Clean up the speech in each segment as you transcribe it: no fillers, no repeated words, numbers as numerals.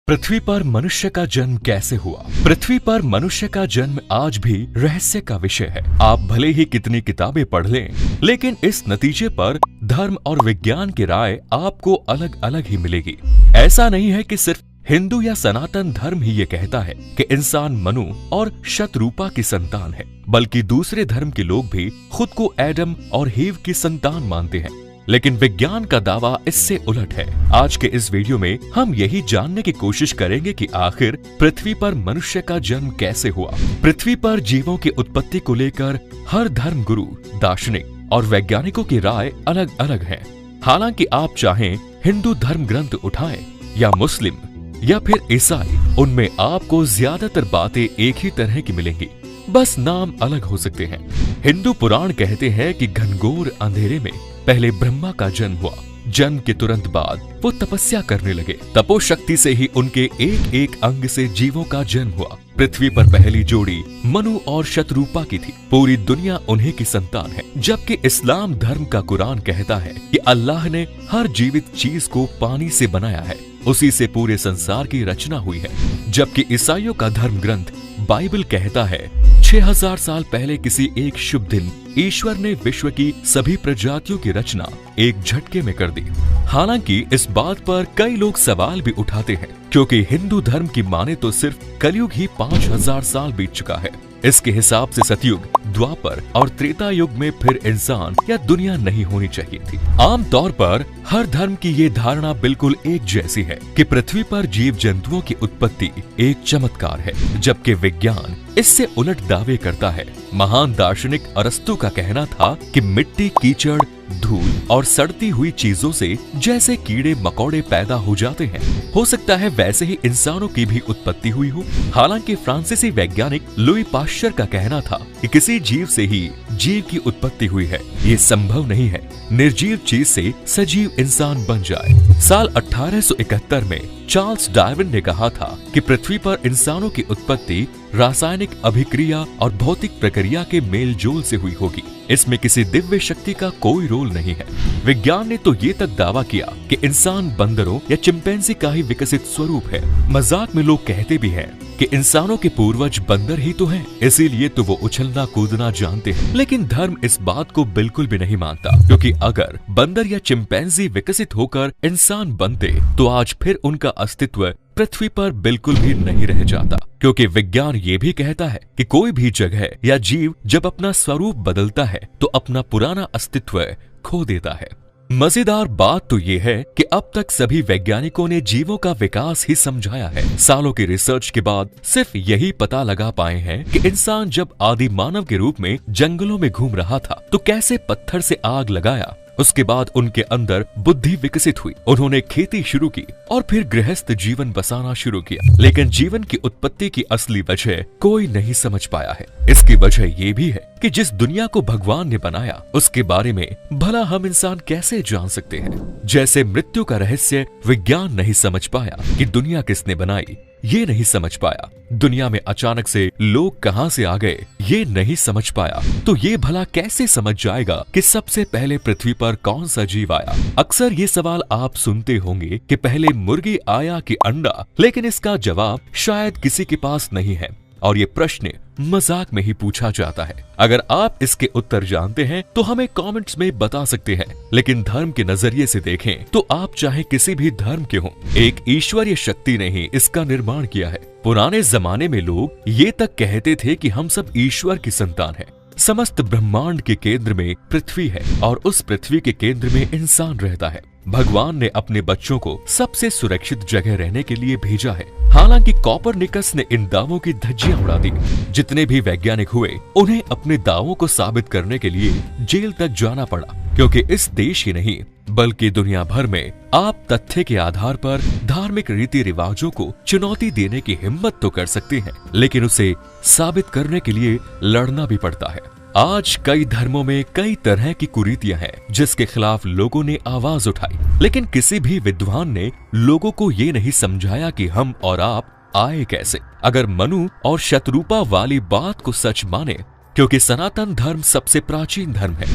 पृथ्वी पर मनुष्य का जन्म कैसे हुआ? पृथ्वी पर मनुष्य का जन्म आज भी रहस्य का विषय है। आप भले ही कितनी किताबें पढ़ लें, लेकिन इस नतीजे पर धर्म और विज्ञान की राय आपको अलग अलग ही मिलेगी। ऐसा नहीं है कि सिर्फ हिंदू या सनातन धर्म ही ये कहता है कि इंसान मनु और शतरूपा की संतान है, बल्कि दूसरे धर्म के लोग भी खुद को एडम और हीव की संतान मानते हैं। लेकिन विज्ञान का दावा इससे उलट है। आज के इस वीडियो में हम यही जानने की कोशिश करेंगे कि आखिर पृथ्वी पर मनुष्य का जन्म कैसे हुआ। पृथ्वी पर जीवों की उत्पत्ति को लेकर हर धर्म गुरु, दार्शनिक और वैज्ञानिकों की राय अलग अलग है। हालांकि आप चाहें हिंदू धर्म ग्रंथ उठाएं या मुस्लिम या फिर ईसाई, उनमें आपको ज्यादातर बातें एक ही तरह की मिलेंगी, बस नाम अलग हो सकते हैं। हिंदू पुराण कहते हैं कि घनघोर अंधेरे में पहले ब्रह्मा का जन्म हुआ। जन्म के तुरंत बाद वो तपस्या करने लगे। तपोशक्ति से ही उनके एक एक अंग से जीवों का जन्म हुआ। पृथ्वी पर पहली जोड़ी मनु और शतरूपा की थी। पूरी दुनिया उन्हीं की संतान है। जबकि इस्लाम धर्म का कुरान कहता है कि अल्लाह ने हर जीवित चीज को पानी से बनाया है, उसी से पूरे संसार की रचना हुई है। जबकि ईसाइयों का धर्म ग्रंथ बाइबल कहता है 6000 साल पहले किसी एक शुभ दिन ईश्वर ने विश्व की सभी प्रजातियों की रचना एक झटके में कर दी। हालांकि इस बात पर कई लोग सवाल भी उठाते हैं, क्योंकि हिंदू धर्म की माने तो सिर्फ कलयुग ही 5000 साल बीत चुका है। इसके हिसाब से सतयुग, द्वापर और त्रेता युग में फिर इंसान या दुनिया नहीं होनी चाहिए थी। आमतौर पर हर धर्म की ये धारणा बिल्कुल एक जैसी है कि पृथ्वी पर जीव जंतुओं की उत्पत्ति एक चमत्कार है, जबकि विज्ञान इससे उलट दावे करता है। महान दार्शनिक अरस्तु का कहना था कि मिट्टी, कीचड़, धूल और सड़ती हुई चीजों से जैसे कीड़े मकोड़े पैदा हो जाते हैं, हो सकता है वैसे ही इंसानों की भी उत्पत्ति हुई हो। हालांकि फ्रांसीसी वैज्ञानिक लुई पाश्चर का कहना था कि किसी जीव से ही जीव की उत्पत्ति हुई है। ये संभव नहीं है निर्जीव चीज से सजीव इंसान बन जाए। साल 1871 में चार्ल्स डार्विन ने कहा था कि पृथ्वी पर इंसानों की उत्पत्ति रासायनिक अभिक्रिया और भौतिक प्रक्रिया के मेल जोल से हुई होगी। इसमें किसी दिव्य शक्ति का कोई रोल नहीं है। विज्ञान ने तो ये तक दावा किया कि इंसान बंदरों या चिंपैंजी का ही विकसित स्वरूप है। मजाक में लोग कहते भी हैं कि इंसानों के पूर्वज बंदर ही तो हैं, इसीलिए तो वो उछलना कूदना जानते हैं। लेकिन धर्म इस बात को बिल्कुल भी नहीं मानता, क्योंकि अगर बंदर या चिंपैंजी विकसित होकर इंसान बनते तो आज फिर उनका अस्तित्व पृथ्वी पर बिल्कुल भी नहीं रह जाता। क्योंकि विज्ञान ये भी कहता है कि कोई भी जगह या जीव जब अपना स्वरूप बदलता है तो अपना पुराना अस्तित्व खो देता है। मजेदार बात तो ये है कि अब तक सभी वैज्ञानिकों ने जीवों का विकास ही समझाया है। सालों की रिसर्च के बाद सिर्फ यही पता लगा पाए हैं कि इंसान जब आदि मानव के रूप में जंगलों में घूम रहा था तो कैसे पत्थर से आग लगाया। उसके बाद उनके अंदर बुद्धि विकसित हुई, उन्होंने खेती शुरू की और फिर गृहस्थ जीवन बसाना शुरू किया। लेकिन जीवन की उत्पत्ति की असली वजह कोई नहीं समझ पाया है। इसकी वजह ये भी है कि जिस दुनिया को भगवान ने बनाया उसके बारे में भला हम इंसान कैसे जान सकते हैं। जैसे मृत्यु का रहस्य विज्ञान नहीं समझ पाया कि दुनिया किसने बनाई, ये नहीं समझ पाया। दुनिया में अचानक से लोग कहां से आ गए, ये नहीं समझ पाया, तो ये भला कैसे समझ जाएगा कि सबसे पहले पृथ्वी पर कौन सा जीव आया। अक्सर ये सवाल आप सुनते होंगे कि पहले मुर्गी आया कि अंडा, लेकिन इसका जवाब शायद किसी के पास नहीं है और ये प्रश्न मजाक में ही पूछा जाता है। अगर आप इसके उत्तर जानते हैं तो हमें कमेंट्स में बता सकते हैं। लेकिन धर्म के नजरिए से देखें तो आप चाहे किसी भी धर्म के हों, एक ईश्वरीय शक्ति ने ही इसका निर्माण किया है। पुराने जमाने में लोग ये तक कहते थे कि हम सब ईश्वर की संतान हैं। समस्त ब्रह्मांड के केंद्र में पृथ्वी है और उस पृथ्वी के केंद्र में इंसान रहता है। भगवान ने अपने बच्चों को सबसे सुरक्षित जगह रहने के लिए भेजा है। हालांकि कोपरनिकस ने इन दावों की धज्जियां उड़ा दी। जितने भी वैज्ञानिक हुए उन्हें अपने दावों को साबित करने के लिए जेल तक जाना पड़ा, क्योंकि इस देश ही नहीं बल्कि दुनिया भर में आप तथ्य के आधार पर धार्मिक रीति रिवाजों को चुनौती देने की हिम्मत तो कर सकते हैं, लेकिन उसे साबित करने के लिए लड़ना भी पड़ता है। आज कई धर्मों में कई तरह की कुरीतियां हैं जिसके खिलाफ लोगों ने आवाज उठाई, लेकिन किसी भी विद्वान ने लोगों को ये नहीं समझाया कि हम और आप आए कैसे। अगर मनु और शतरूपा वाली बात को सच माने, क्योंकि सनातन धर्म सबसे प्राचीन धर्म है,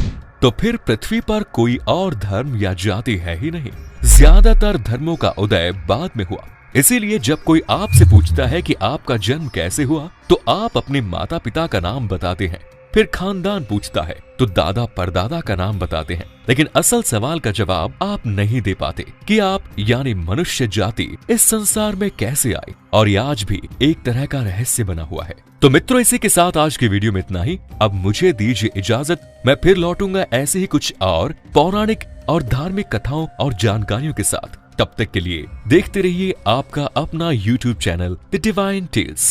तो फिर पृथ्वी पर कोई और धर्म या जाति है ही नहीं। ज्यादातर धर्मों का उदय बाद में हुआ, इसीलिए जब कोई आपसे पूछता है कि आपका जन्म कैसे हुआ, तो आप अपने माता पिता का नाम बताते हैं। फिर खानदान पूछता है तो दादा परदादा का नाम बताते हैं। लेकिन असल सवाल का जवाब आप नहीं दे पाते कि आप यानी मनुष्य जाति इस संसार में कैसे आई, और ये आज भी एक तरह का रहस्य बना हुआ है। तो मित्रों, इसी के साथ आज की वीडियो में इतना ही। अब मुझे दीजिए इजाजत, मैं फिर लौटूंगा ऐसे ही कुछ और पौराणिक और धार्मिक कथाओं और जानकारियों के साथ। तब तक के लिए देखते रहिए आपका अपना YouTube channel the divine tales.